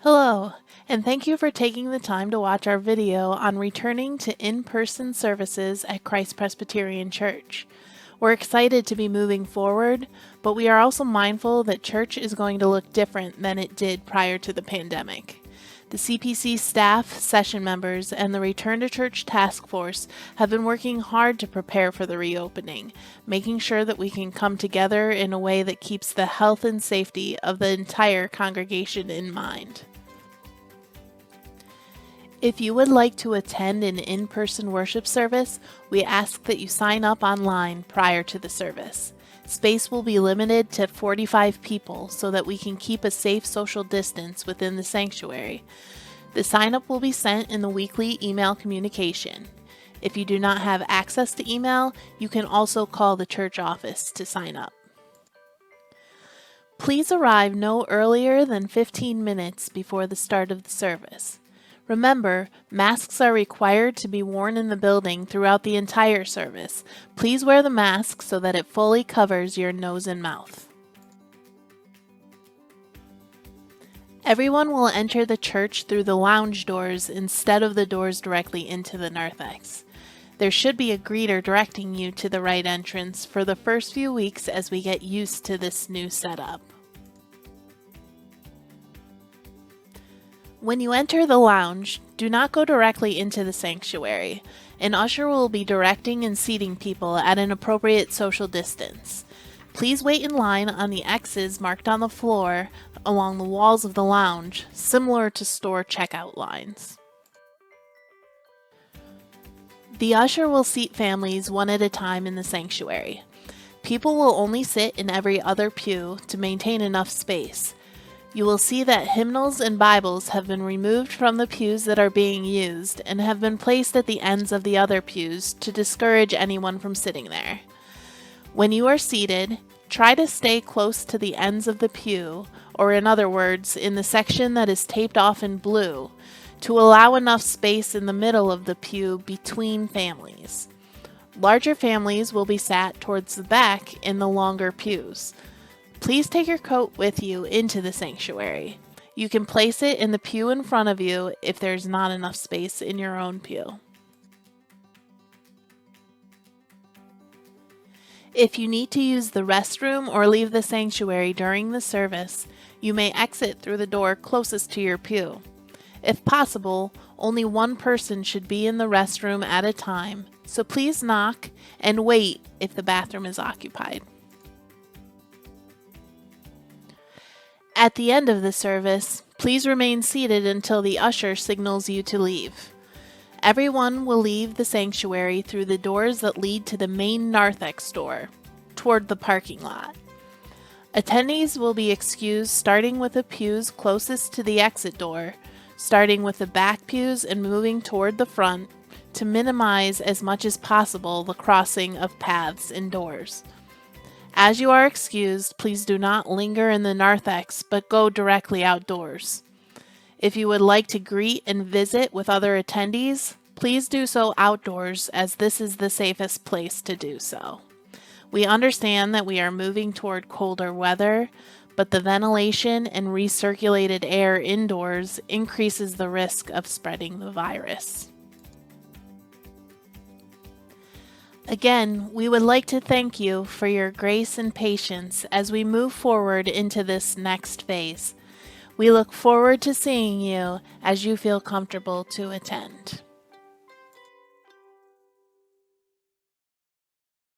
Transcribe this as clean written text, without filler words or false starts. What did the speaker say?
Hello, and thank you for taking the time to watch our video on returning to in-person services at Christ Presbyterian Church. We're excited to be moving forward, but we are also mindful that church is going to look different than it did prior to the pandemic. The CPC staff, session members, and the Return to Church Task Force have been working hard to prepare for the reopening, making sure that we can come together in a way that keeps the health and safety of the entire congregation in mind. If you would like to attend an in-person worship service, we ask that you sign up online prior to the service. Space will be limited to 45 people so that we can keep a safe social distance within the sanctuary. The sign-up will be sent in the weekly email communication. If you do not have access to email, you can also call the church office to sign up. Please arrive no earlier than 15 minutes before the start of the service. Remember, masks are required to be worn in the building throughout the entire service. Please wear the mask so that it fully covers your nose and mouth. Everyone will enter the church through the lounge doors instead of the doors directly into the narthex. There should be a greeter directing you to the right entrance for the first few weeks as we get used to this new setup. When you enter the lounge, do not go directly into the sanctuary. An usher will be directing and seating people at an appropriate social distance. Please wait in line on the X's marked on the floor along the walls of the lounge, similar to store checkout lines. The usher will seat families one at a time in the sanctuary. People will only sit in every other pew to maintain enough space. You will see that hymnals and Bibles have been removed from the pews that are being used and have been placed at the ends of the other pews to discourage anyone from sitting there. When you are seated, try to stay close to the ends of the pew, or in other words, in the section that is taped off in blue, to allow enough space in the middle of the pew between families. Larger families will be sat towards the back in the longer pews. Please take your coat with you into the sanctuary. You can place it in the pew in front of you if there's not enough space in your own pew. If you need to use the restroom or leave the sanctuary during the service, you may exit through the door closest to your pew. If possible, only one person should be in the restroom at a time, so please knock and wait if the bathroom is occupied. At the end of the service, please remain seated until the usher signals you to leave. Everyone will leave the sanctuary through the doors that lead to the main narthex door, toward the parking lot. Attendees will be excused starting with the pews closest to the exit door, starting with the back pews and moving toward the front to minimize as much as possible the crossing of paths and doors. As you are excused, please do not linger in the narthex, but go directly outdoors. If you would like to greet and visit with other attendees, please do so outdoors, as this is the safest place to do so. We understand that we are moving toward colder weather, but the ventilation and recirculated air indoors increases the risk of spreading the virus. Again, we would like to thank you for your grace and patience as we move forward into this next phase. We look forward to seeing you as you feel comfortable to attend.